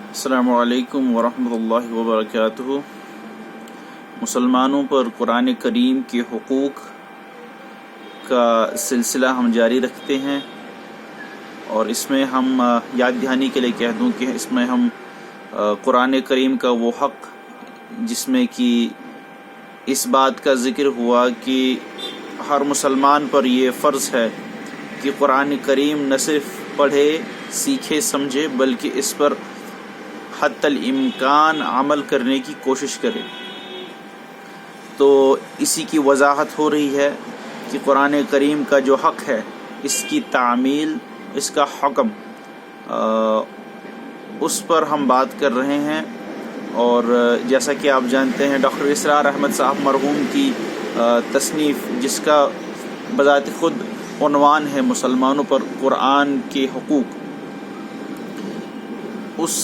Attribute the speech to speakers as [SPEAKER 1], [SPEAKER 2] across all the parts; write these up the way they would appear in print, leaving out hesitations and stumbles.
[SPEAKER 1] السلام علیکم ورحمۃ اللہ وبرکاتہ۔ مسلمانوں پر قرآن کریم کے حقوق کا سلسلہ ہم جاری رکھتے ہیں، اور اس میں ہم یاد دہانی کے لیے کہہ دوں کہ اس میں ہم قرآن کریم کا وہ حق جس میں کہ اس بات کا ذکر ہوا کہ ہر مسلمان پر یہ فرض ہے کہ قرآن کریم نہ صرف پڑھے، سیکھے، سمجھے، بلکہ اس پر حتی الامکان عمل کرنے کی کوشش کرے۔ تو اسی کی وضاحت ہو رہی ہے کہ قرآن کریم کا جو حق ہے، اس کی تعمیل، اس کا حکم، اس پر ہم بات کر رہے ہیں۔ اور جیسا کہ آپ جانتے ہیں ڈاکٹر اسرار احمد صاحب مرحوم کی تصنیف، جس کا بذات خود عنوان ہے مسلمانوں پر قرآن کے حقوق، اس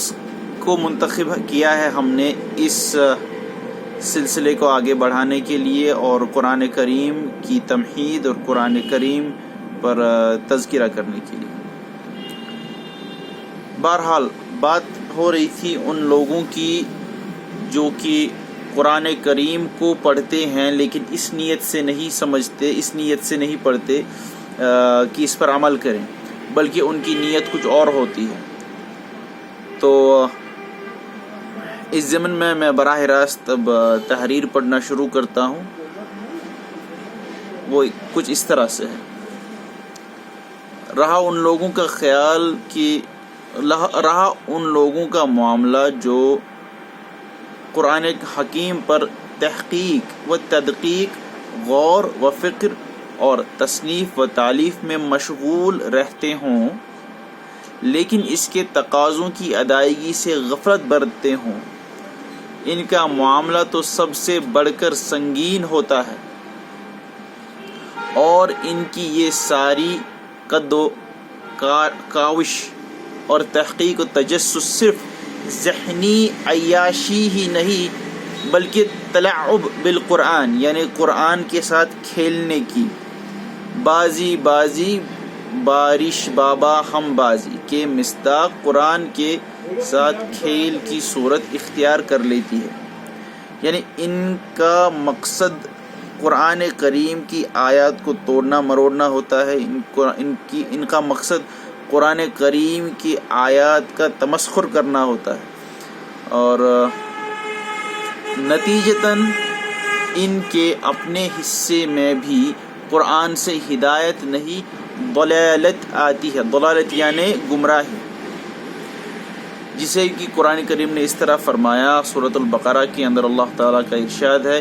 [SPEAKER 1] کو منتخب کیا ہے ہم نے اس سلسلے کو آگے بڑھانے کے لیے، اور قرآن کریم کی تمہید اور قرآن کریم پر تذکرہ کرنے کے لیے۔ بہرحال بات ہو رہی تھی ان لوگوں کی جو کہ قرآن کریم کو پڑھتے ہیں لیکن اس نیت سے نہیں سمجھتے، اس نیت سے نہیں پڑھتے کہ اس پر عمل کریں، بلکہ ان کی نیت کچھ اور ہوتی ہے۔ تو اس ضمن میں براہ راست اب تحریر پڑھنا شروع کرتا ہوں۔ وہ کچھ اس طرح سے ہے: رہا ان لوگوں کا خیال کہ رہا ان لوگوں کا معاملہ جو قرآن حکیم پر تحقیق و تدقیق، غور و فکر اور تصنیف و تالیف میں مشغول رہتے ہوں، لیکن اس کے تقاضوں کی ادائیگی سے غفلت برتتے ہوں، ان کا معاملہ تو سب سے بڑھ کر سنگین ہوتا ہے، اور ان کی یہ ساری قد و کاوش اور تحقیق و تجسس صرف ذہنی عیاشی ہی نہیں بلکہ تلعب بالقرآن، یعنی قرآن کے ساتھ کھیلنے کی، بازی بارش بابا ہم بازی کے مصداق قرآن کے ساتھ کھیل کی صورت اختیار کر لیتی ہے۔ یعنی ان کا مقصد قرآن کریم کی آیات کو توڑنا مروڑنا ہوتا ہے، ان کا مقصد قرآن کریم کی آیات کا تمسخر کرنا ہوتا ہے، اور نتیجتاً ان کے اپنے حصے میں بھی قرآن سے ہدایت نہیں ضلالت آتی ہے۔ ضلالت یعنی گمراہی، جسے کہ قرآن کریم نے اس طرح فرمایا سورۃ البقرہ کے اندر، اللہ تعالیٰ کا ارشاد ہے: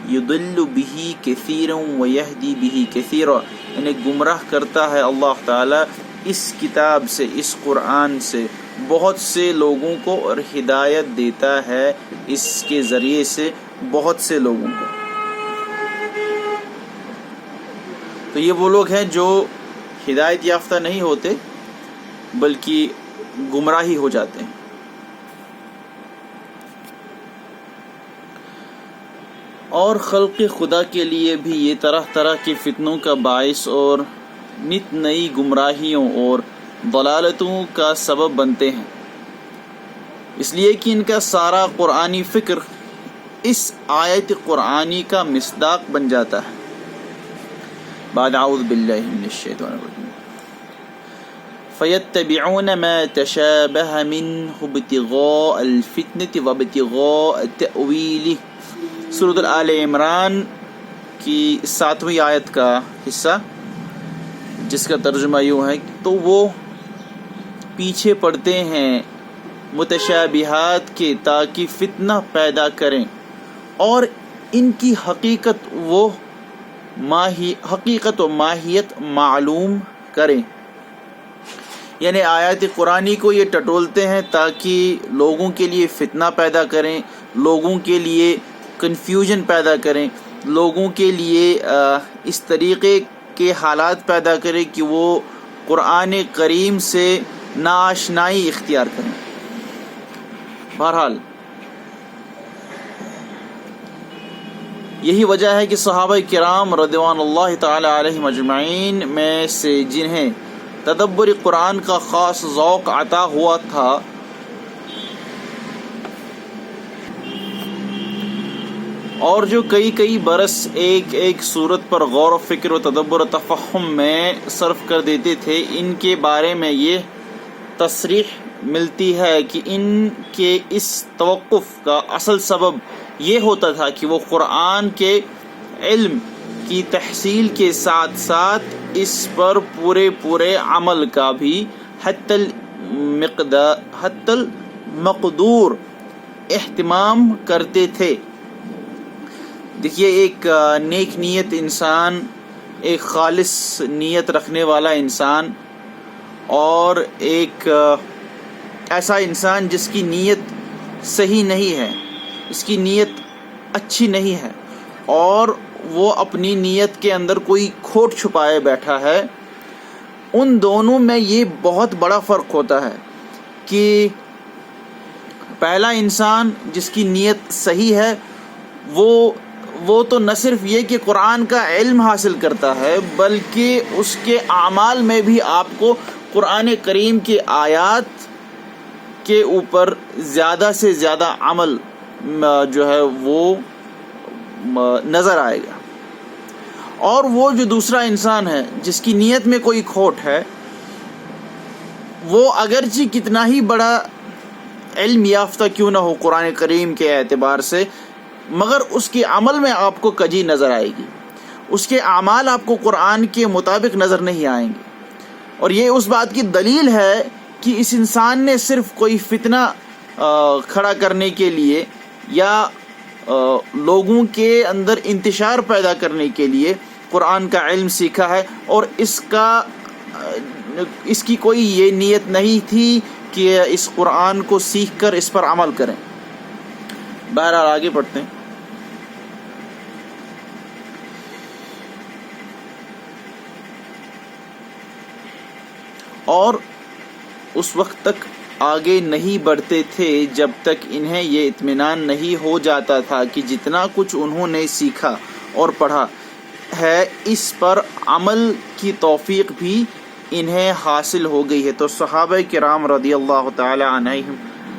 [SPEAKER 1] یضل بہ کثیرا ویہدی بہ کثیرا، یعنی گمراہ کرتا ہے اللہ تعالیٰ اس کتاب سے، اس قرآن سے بہت سے لوگوں کو، اور ہدایت دیتا ہے اس کے ذریعے سے بہت سے لوگوں کو۔ تو یہ وہ لوگ ہیں جو ہدایت یافتہ نہیں ہوتے بلکہ گمراہی ہو جاتے ہیں۔ اور خلق خدا کے لیے بھی یہ طرح طرح کے فتنوں کا باعث اور نت نئی گمراہیوں اور ضلالتوں کا سبب بنتے ہیں، اس لیے کہ ان کا سارا قرآنی فکر اس آیت قرآنی کا مصداق بن جاتا ہے۔ بعد اعوذ باللہ من الشیطان الرجیم فَيَتَّبِعُونَ مَا تَشَابَهَ مِنْهُ ابْتِغَاءَ الْفِتْنَةِ وَابْتِغَاءَ تَأْوِيلِهِ، سورۃ آل عمران کی 7ویں آیت کا حصہ، جس کا ترجمہ یوں ہے: تو وہ پیچھے پڑتے ہیں متشابہات کے تاکہ فتنہ پیدا کریں، اور ان کی حقیقت و ماہیت معلوم کریں۔ یعنی آیات قرآنی کو یہ ٹٹولتے ہیں تاکہ لوگوں کے لیے فتنہ پیدا کریں، لوگوں کے لیے کنفیوژن پیدا کریں، لوگوں کے لیے اس طریقے کے حالات پیدا کریں کہ وہ قرآن کریم سے ناآشنائی اختیار کریں۔ بہرحال یہی وجہ ہے کہ صحابہ کرام رضوان اللہ تعالی علیہم اجمعین میں سے جنہیں تدبر قرآن کا خاص ذوق عطا ہوا تھا، اور جو کئی برس ایک ایک صورت پر غور و فکر و تدبر و تفہم میں صرف کر دیتے تھے، ان کے بارے میں یہ تصریح ملتی ہے کہ ان کے اس توقف کا اصل سبب یہ ہوتا تھا کہ وہ قرآن کے علم کی تحصیل کے ساتھ ساتھ اس پر پورے عمل کا بھی حتی المقدور اہتمام کرتے تھے۔ دیکھیے، ایک نیک نیت انسان، ایک خالص نیت رکھنے والا انسان، اور ایک ایسا انسان جس کی نیت صحیح نہیں ہے، اس کی نیت اچھی نہیں ہے اور وہ اپنی نیت کے اندر کوئی کھوٹ چھپائے بیٹھا ہے، ان دونوں میں یہ بہت بڑا فرق ہوتا ہے کہ پہلا انسان جس کی نیت صحیح ہے وہ تو نہ صرف یہ کہ قرآن کا علم حاصل کرتا ہے، بلکہ اس کے اعمال میں بھی آپ کو قرآن کریم کی آیات کے اوپر زیادہ سے زیادہ عمل جو ہے وہ نظر آئے گا۔ اور وہ جو دوسرا انسان ہے جس کی نیت میں کوئی کھوٹ ہے، وہ اگرچہ کتنا ہی بڑا علم یافتہ کیوں نہ ہو قرآن کریم کے اعتبار سے، مگر اس کے عمل میں آپ کو کجی نظر آئے گی، اس کے اعمال آپ کو قرآن کے مطابق نظر نہیں آئیں گے۔ اور یہ اس بات کی دلیل ہے کہ اس انسان نے صرف کوئی فتنہ کھڑا کرنے کے لیے یا لوگوں کے اندر انتشار پیدا کرنے کے لیے قرآن کا علم سیکھا ہے، اور اس کی کوئی یہ نیت نہیں تھی کہ اس قرآن کو سیکھ کر اس پر عمل کریں۔ بہرحال آگے پڑھتے ہیں۔ اور اس وقت تک آگے نہیں بڑھتے تھے جب تک انہیں یہ اطمینان نہیں ہو جاتا تھا کہ جتنا کچھ انہوں نے سیکھا اور پڑھا ہے اس پر عمل کی توفیق بھی انہیں حاصل ہو گئی ہے۔ تو صحابہ کرام رضی اللہ تعالی عنہم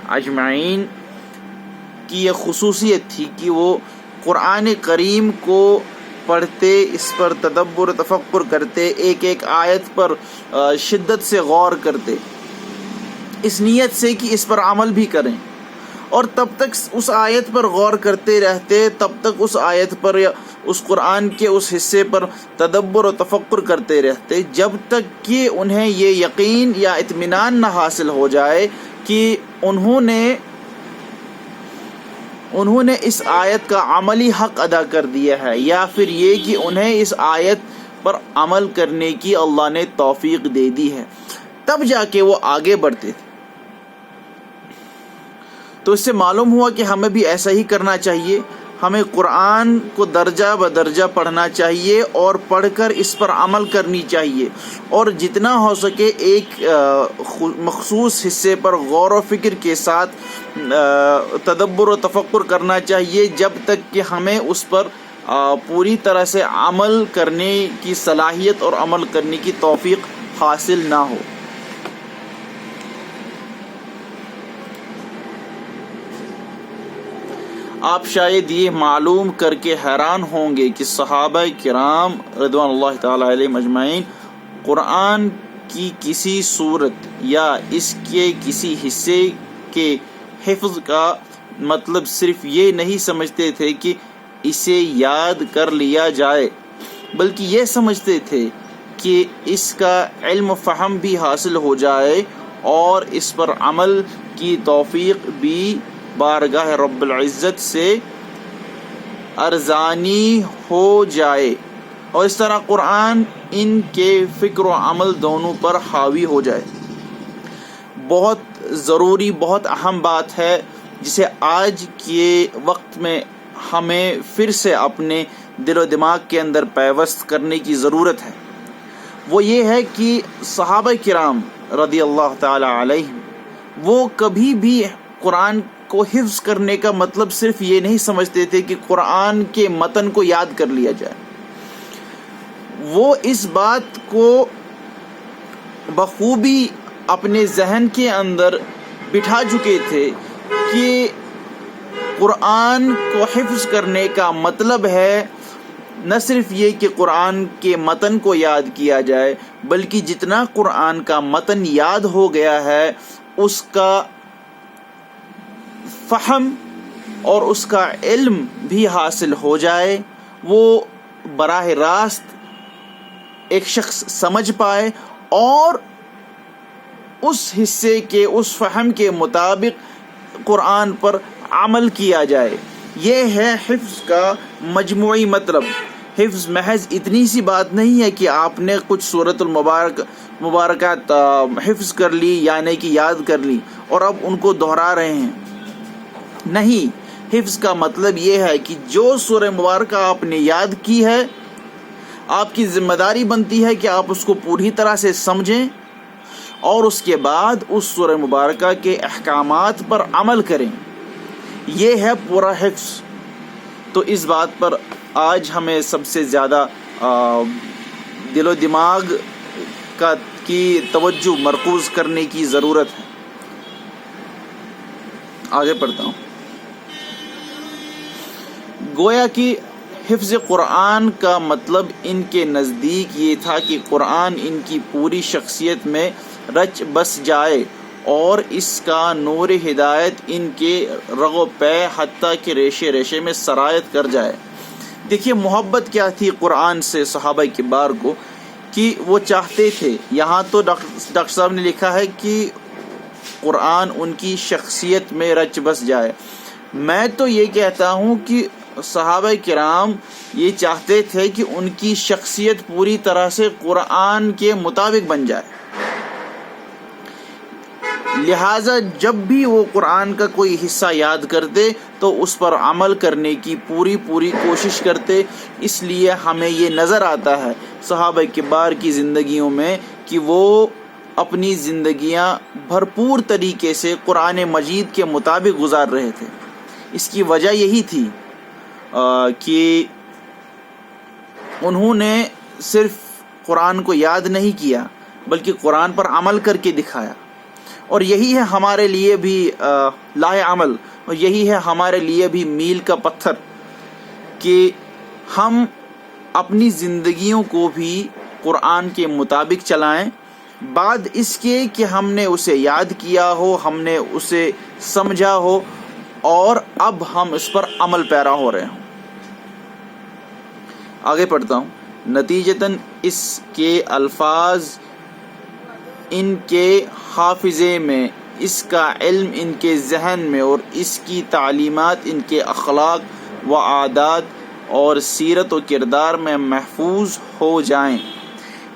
[SPEAKER 1] اجمعین کی یہ خصوصیت تھی کہ وہ قرآن کریم کو پڑھتے، اس پر تدبر و تفکر کرتے، ایک ایک آیت پر شدت سے غور کرتے، اس نیت سے کہ اس پر عمل بھی کریں، اور تب تک اس آیت پر غور کرتے رہتے، تب تک اس آیت پر یا اس قرآن کے اس حصے پر تدبر و تفکر کرتے رہتے، جب تک کہ انہیں یہ یقین یا اطمینان نہ حاصل ہو جائے کہ انہوں نے اس آیت کا عملی حق ادا کر دیا ہے، یا پھر یہ کہ انہیں اس آیت پر عمل کرنے کی اللہ نے توفیق دے دی ہے، تب جا کے وہ آگے بڑھتے تھے۔ تو اس سے معلوم ہوا کہ ہمیں بھی ایسا ہی کرنا چاہیے، ہمیں قرآن کو درجہ بدرجہ پڑھنا چاہیے اور پڑھ کر اس پر عمل کرنی چاہیے، اور جتنا ہو سکے ایک مخصوص حصے پر غور و فکر کے ساتھ تدبر و تفکر کرنا چاہیے، جب تک کہ ہمیں اس پر پوری طرح سے عمل کرنے کی صلاحیت اور عمل کرنے کی توفیق حاصل نہ ہو۔ آپ شاید یہ معلوم کر کے حیران ہوں گے کہ صحابہ کرام رضوان اللہ تعالی علیہم اجمعین قرآن کی کسی صورت یا اس کے کسی حصے کے حفظ کا مطلب صرف یہ نہیں سمجھتے تھے کہ اسے یاد کر لیا جائے، بلکہ یہ سمجھتے تھے کہ اس کا علم و فہم بھی حاصل ہو جائے اور اس پر عمل کی توفیق بھی بارگاہ رب العزت سے ارزانی ہو جائے، اور اس طرح قرآن ان کے فکر و عمل دونوں پر حاوی ہو جائے۔ بہت ضروری، بہت اہم بات ہے جسے آج کے وقت میں ہمیں پھر سے اپنے دل و دماغ کے اندر پیوست کرنے کی ضرورت ہے، وہ یہ ہے کہ صحابہ کرام رضی اللہ تعالی علیہم وہ کبھی بھی قرآن کو حفظ کرنے کا مطلب صرف یہ نہیں سمجھتے تھے کہ قرآن کے متن کو یاد کر لیا جائے، وہ اس بات کو بخوبی اپنے ذہن کے اندر بٹھا چکے تھے کہ قرآن کو حفظ کرنے کا مطلب ہے نہ صرف یہ کہ قرآن کے متن کو یاد کیا جائے، بلکہ جتنا قرآن کا متن یاد ہو گیا ہے اس کا فہم اور اس کا علم بھی حاصل ہو جائے، وہ براہ راست ایک شخص سمجھ پائے اور اس حصے کے اس فہم کے مطابق قرآن پر عمل کیا جائے۔ یہ ہے حفظ کا مجموعی مطلب۔ حفظ محض اتنی سی بات نہیں ہے کہ آپ نے کچھ سورۃ المبارکات حفظ کر لی یعنی کہ یاد کر لی اور اب ان کو دہرا رہے ہیں، نہیں۔ حفظ کا مطلب یہ ہے کہ جو سورہ مبارکہ آپ نے یاد کی ہے، آپ کی ذمہ داری بنتی ہے کہ آپ اس کو پوری طرح سے سمجھیں اور اس کے بعد اس سورہ مبارکہ کے احکامات پر عمل کریں۔ یہ ہے پورا حفظ۔ تو اس بات پر آج ہمیں سب سے زیادہ دل و دماغ کی توجہ مرکوز کرنے کی ضرورت ہے۔ آگے پڑھتا ہوں۔ گویا کہ حفظ قرآن کا مطلب ان کے نزدیک یہ تھا کہ قرآن ان کی پوری شخصیت میں رچ بس جائے اور اس کا نور ہدایت ان کے رگ و پے حتیٰ کہ ریشے ریشے میں سرایت کر جائے۔ دیکھیے محبت کیا تھی قرآن سے صحابہ کبار کو کہ وہ چاہتے تھے، یہاں تو ڈاکٹر صاحب نے لکھا ہے کہ قرآن ان کی شخصیت میں رچ بس جائے۔ میں تو یہ کہتا ہوں کہ صحابہ کرام یہ چاہتے تھے کہ ان کی شخصیت پوری طرح سے قرآن کے مطابق بن جائے، لہٰذا جب بھی وہ قرآن کا کوئی حصہ یاد کرتے تو اس پر عمل کرنے کی پوری کوشش کرتے۔ اس لیے ہمیں یہ نظر آتا ہے صحابہ کبار کی زندگیوں میں کہ وہ اپنی زندگیاں بھرپور طریقے سے قرآن مجید کے مطابق گزار رہے تھے۔ اس کی وجہ یہی تھی کہ انہوں نے صرف قرآن کو یاد نہیں کیا بلکہ قرآن پر عمل کر کے دکھایا، اور یہی ہے ہمارے لیے بھی لاہ عمل، اور یہی ہے ہمارے لیے بھی میل کا پتھر کہ ہم اپنی زندگیوں کو بھی قرآن کے مطابق چلائیں، بعد اس کے کہ ہم نے اسے یاد کیا ہو، ہم نے اسے سمجھا ہو اور اب ہم اس پر عمل پیرا ہو رہے ہوں۔ آگے پڑھتا ہوں۔ نتیجتاً اس کے الفاظ ان کے حافظے میں، اس کا علم ان کے ذہن میں، اور اس کی تعلیمات ان کے اخلاق و عادات اور سیرت و کردار میں محفوظ ہو جائیں۔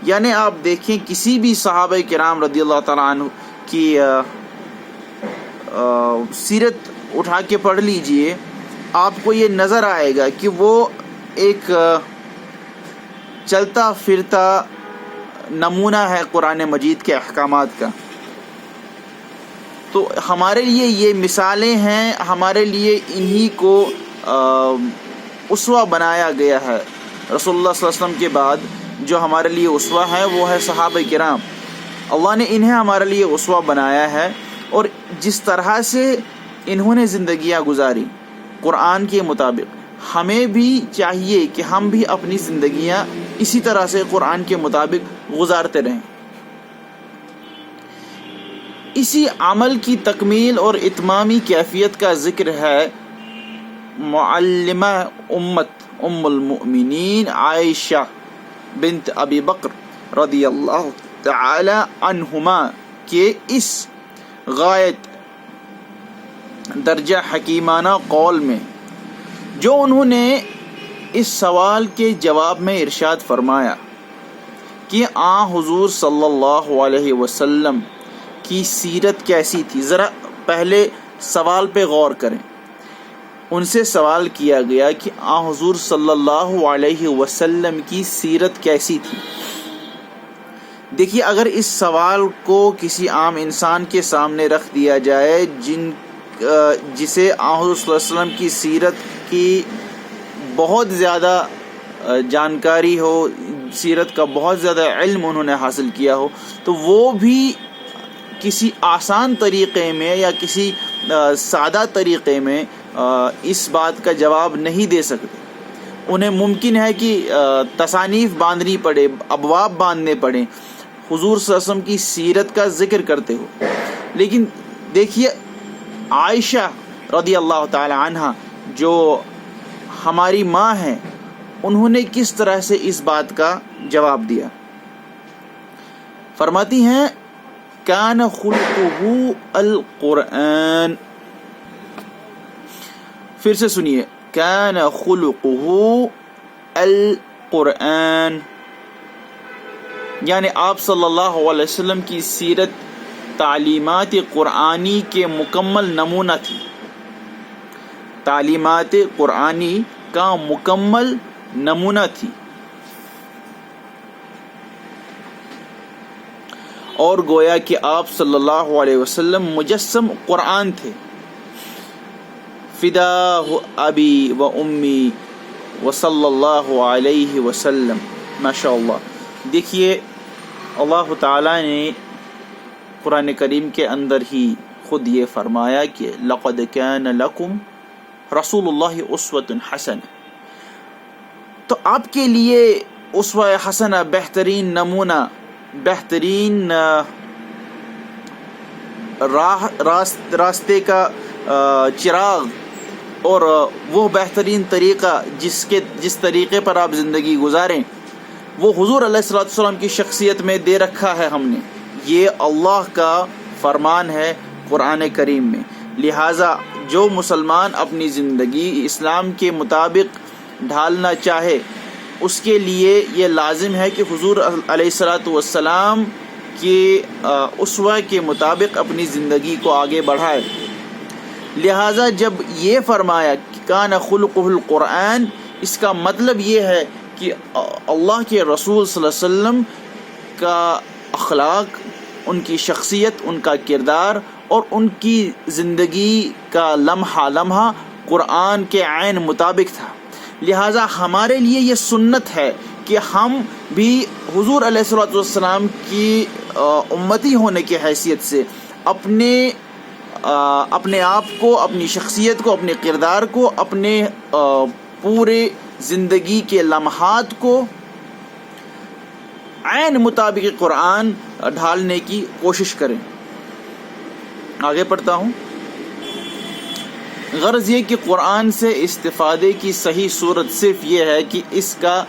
[SPEAKER 1] یعنی آپ دیکھیں کسی بھی صحابہ کرام رضی اللہ تعالیٰ عنہ کی سیرت اٹھا کے پڑھ لیجئے، آپ کو یہ نظر آئے گا کہ وہ ایک چلتا پھرتا نمونہ ہے قرآن مجید کے احکامات کا۔ تو ہمارے لیے یہ مثالیں ہیں، ہمارے لیے انہی کو اسوہ بنایا گیا ہے۔ رسول اللہ صلی اللہ علیہ وسلم کے بعد جو ہمارے لیے اسوہ ہے وہ ہے صحابہ کرام۔ اللہ نے انہیں ہمارے لیے اسوہ بنایا ہے، اور جس طرح سے انہوں نے زندگیاں گزاری قرآن کے مطابق، ہمیں بھی چاہیے کہ ہم بھی اپنی زندگیاں اسی طرح سے قرآن کے مطابق گزارتے رہیں۔ اسی عمل کی تکمیل اور اتمامی کیفیت کا ذکر ہے معلمہ امت ام المؤمنین عائشہ بنت ابی بکر رضی اللہ تعالی عنہما کے اس غایت درجہ حکیمانہ قول میں، جو انہوں نے اس سوال کے جواب میں ارشاد فرمایا کہ حضور صلی اللہ علیہ وسلم کی سیرت کیسی تھی۔ ذرا پہلے سوال پہ غور کریں۔ ان سے سوال کیا گیا کہ حضور صلی اللہ علیہ وسلم کی سیرت کیسی تھی۔ دیکھیے اگر اس سوال کو کسی عام انسان کے سامنے رکھ دیا جائے جسے حضور صلی اللہ علیہ وسلم کی سیرت کی بہت زیادہ جانکاری ہو، سیرت کا بہت زیادہ علم انہوں نے حاصل کیا ہو، تو وہ بھی کسی آسان طریقے میں یا کسی سادہ طریقے میں اس بات کا جواب نہیں دے سکتے. انہیں ممکن ہے کہ تصانیف باندھنی پڑے، ابواب باندھنے پڑیں حضور صلی اللہ علیہ وسلم کی سیرت کا ذکر کرتے ہو. لیکن دیکھیے عائشہ رضی اللہ تعالی عنہ جو ہماری ماں ہیں، انہوں نے کس طرح سے اس بات کا جواب دیا. فرماتی ہیں کان خلقہ القرآن. پھر سے سنیے، کان خلقہ القرآن، یعنی آپ صلی اللہ علیہ وسلم کی سیرت تعلیمات قرآنی کے مکمل نمونہ تھی. تعلیمات قرآنی کا مکمل نمونہ تھی، اور گویا کہ آپ صلی اللہ علیہ وسلم مجسم قرآن تھے. فداہ ابی و امی و صلی اللہ علیہ وسلم. ماشاء اللہ. دیکھیے اللہ تعالیٰ نے قرآن کریم کے اندر ہی خود یہ فرمایا کہ لقد کان لکم رسول اللہ اسوۃ حسنہ. تو آپ کے لیے اسوہ حسنہ، بہترین نمونہ، بہترین راستے کا چراغ، اور وہ بہترین طریقہ جس طریقے پر آپ زندگی گزاریں، وہ حضور علیہ الصلوۃ والسلام کی شخصیت میں دے رکھا ہے ہم نے. یہ اللہ کا فرمان ہے قرآن کریم میں. لہٰذا جو مسلمان اپنی زندگی اسلام کے مطابق ڈھالنا چاہے، اس کے لیے یہ لازم ہے کہ حضور علیہ الصلوۃ والسلام کے اسوہ کے مطابق اپنی زندگی کو آگے بڑھائے. لہٰذا جب یہ فرمایا کہ کان خلقہ القرآن، اس کا مطلب یہ ہے کہ اللہ کے رسول صلی اللہ علیہ وسلم کا اخلاق، ان کی شخصیت، ان کا کردار اور ان کی زندگی کا لمحہ لمحہ قرآن کے عین مطابق تھا. لہٰذا ہمارے لیے یہ سنت ہے کہ ہم بھی حضور علیہ الصلوۃ والسلام کی امتی ہونے کی حیثیت سے اپنے آپ کو، اپنی شخصیت کو، اپنے کردار کو، اپنے پورے زندگی کے لمحات کو عین مطابق قرآن ڈھالنے کی کوشش کریں. آگے پڑھتا ہوں. غرض یہ کہ قرآن سے استفادے کی صحیح صورت صرف یہ ہے کہ اس کا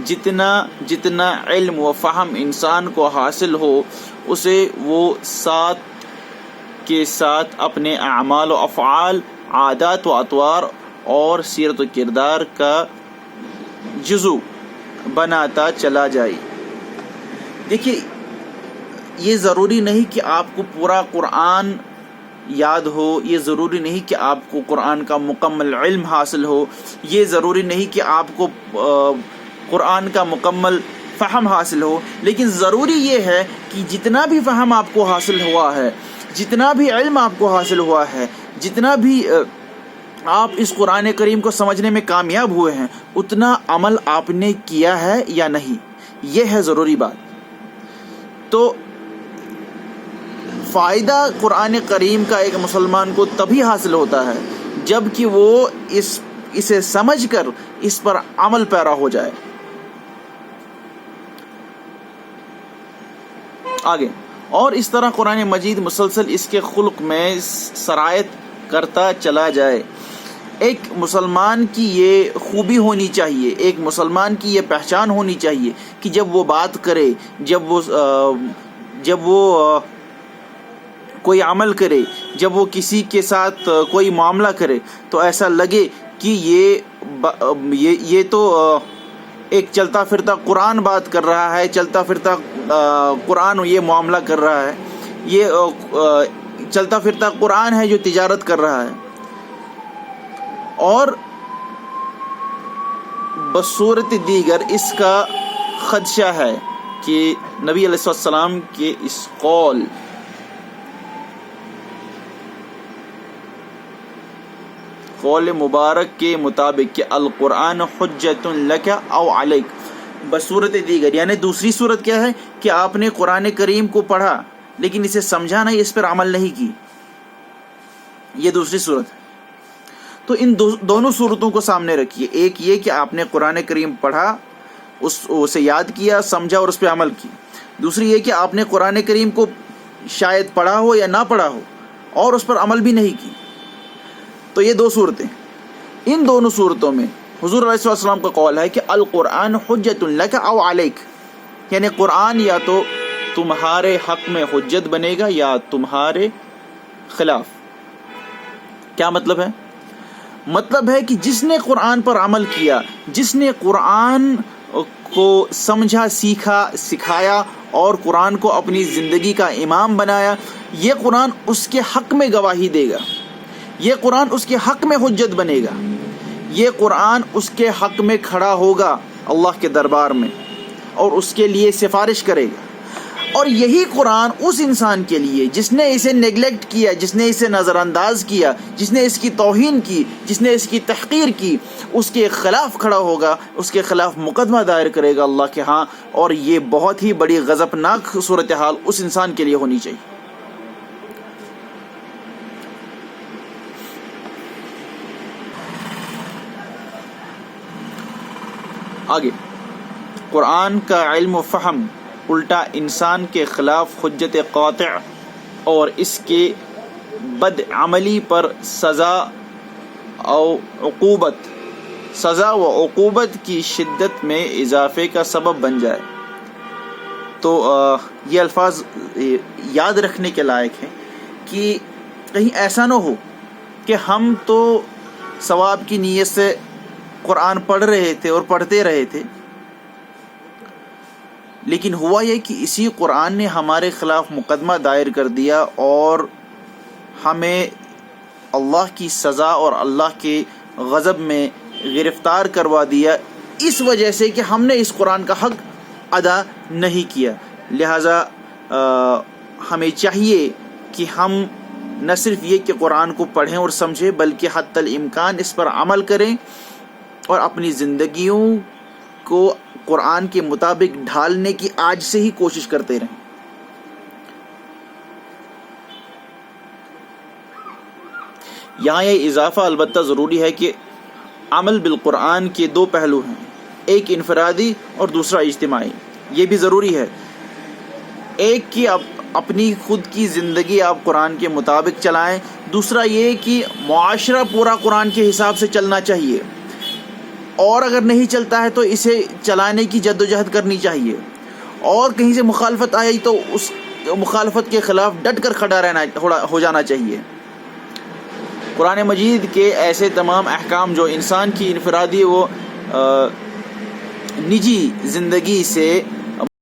[SPEAKER 1] جتنا علم و فہم انسان کو حاصل ہو، اسے وہ ساتھ کے ساتھ اپنے اعمال و افعال، عادات و اطوار اور سیرت و کردار کا جزو بناتا چلا جائے. دیکھیے یہ ضروری نہیں کہ آپ کو پورا قرآن یاد ہو، یہ ضروری نہیں کہ آپ کو قرآن کا مکمل علم حاصل ہو، یہ ضروری نہیں کہ آپ کو قرآن کا مکمل فہم حاصل ہو، لیکن ضروری یہ ہے کہ جتنا بھی فہم آپ کو حاصل ہوا ہے، جتنا بھی علم آپ کو حاصل ہوا ہے، جتنا بھی آپ اس قرآن کریم کو سمجھنے میں کامیاب ہوئے ہیں، اتنا عمل آپ نے کیا ہے یا نہیں، یہ ہے ضروری بات. تو فائدہ قرآن کریم کا ایک مسلمان کو تبھی حاصل ہوتا ہے جب کہ وہ اسے سمجھ کر اس پر عمل پیرا ہو جائے. آگے، اور اس طرح قرآن مجید مسلسل اس کے خلق میں سرایت کرتا چلا جائے. ایک مسلمان کی یہ خوبی ہونی چاہیے، ایک مسلمان کی یہ پہچان ہونی چاہیے کہ جب وہ بات کرے، جب وہ کوئی عمل کرے، جب وہ کسی کے ساتھ کوئی معاملہ کرے، تو ایسا لگے کہ یہ تو ایک چلتا پھرتا قرآن بات کر رہا ہے، چلتا پھرتا قرآن یہ معاملہ کر رہا ہے، یہ چلتا پھرتا قرآن ہے جو تجارت کر رہا ہے. اور بصورت دیگر اس کا خدشہ ہے کہ نبی علیہ السلام کے اس قول مبارک کے مطابق کہ القرآن حجت لک او علیک، بصورت دیگر یعنی دوسری صورت کیا ہے کہ آپ نے قرآن کریم کو پڑھا لیکن اسے سمجھا نہیں، اس پر عمل نہیں کی، یہ دوسری صورت ہے. تو ان دونوں صورتوں کو سامنے رکھیے. ایک یہ کہ آپ نے قرآن کریم پڑھا, اسے یاد کیا, سمجھا اور اس پہ عمل کی. دوسری یہ کہ آپ نے قرآن کریم کو شاید پڑھا ہو یا نہ پڑھا ہو اور اس پر عمل بھی نہیں کی. تو یہ دو صورتیں. ان دونوں صورتوں میں حضور علیہ السلام کا قول ہے کہ القرآن حجت لک او علیک, یعنی قرآن یا تو تمہارے حق میں حجت بنے گا یا تمہارے خلاف. کیا مطلب ہے؟ مطلب ہے کہ جس نے قرآن پر عمل کیا, جس نے قرآن کو سمجھا, سیکھا, سکھایا اور قرآن کو اپنی زندگی کا امام بنایا, یہ قرآن اس کے حق میں گواہی دے گا, یہ قرآن اس کے حق میں حجت بنے گا, یہ قرآن اس کے حق میں کھڑا ہوگا اللہ کے دربار میں اور اس کے لیے سفارش کرے گا. اور یہی قرآن اس انسان کے لیے جس نے اسے نیگلیکٹ کیا, جس نے اسے نظر انداز کیا, جس نے اس کی توہین کی, جس نے اس کی تحقیر کی, اس کے خلاف کھڑا ہوگا, اس کے خلاف مقدمہ دائر کرے گا اللہ کے ہاں. اور یہ بہت ہی بڑی غضبناک صورتحال اس انسان کے لیے ہونی چاہیے. آگے, قرآن کا علم و فہم الٹا انسان کے خلاف حجت قاطع اور اس کے بد عملی پر سزا و عقوبت کی شدت میں اضافے کا سبب بن جائے. تو یہ الفاظ یاد رکھنے کے لائق ہیں کہ کہیں ایسا نہ ہو کہ ہم تو ثواب کی نیت سے قرآن پڑھ رہے تھے اور پڑھتے رہے تھے, لیکن ہوا یہ کہ اسی قرآن نے ہمارے خلاف مقدمہ دائر کر دیا اور ہمیں اللہ کی سزا اور اللہ کے غضب میں گرفتار کروا دیا, اس وجہ سے کہ ہم نے اس قرآن کا حق ادا نہیں کیا. لہٰذا ہمیں چاہیے کہ ہم نہ صرف یہ کہ قرآن کو پڑھیں اور سمجھیں, بلکہ حتی الامکان اس پر عمل کریں اور اپنی زندگیوں کو قرآن کے مطابق ڈھالنے کی آج سے ہی کوشش کرتے رہیں. یہاں یہ اضافہ البتہ ضروری ہے کہ عمل بالقرآن کے دو پہلو ہیں, ایک انفرادی اور دوسرا اجتماعی. یہ بھی ضروری ہے. ایک کہ اپنی خود کی زندگی آپ قرآن کے مطابق چلائیں, دوسرا یہ کہ معاشرہ پورا قرآن کے حساب سے چلنا چاہیے, اور اگر نہیں چلتا ہے تو اسے چلانے کی جدوجہد کرنی چاہیے, اور کہیں سے مخالفت آئی تو اس مخالفت کے خلاف ڈٹ کر کھڑا رہنا ہو جانا چاہیے. قرآن مجید کے ایسے تمام احکام جو انسان کی انفرادی و نجی زندگی سے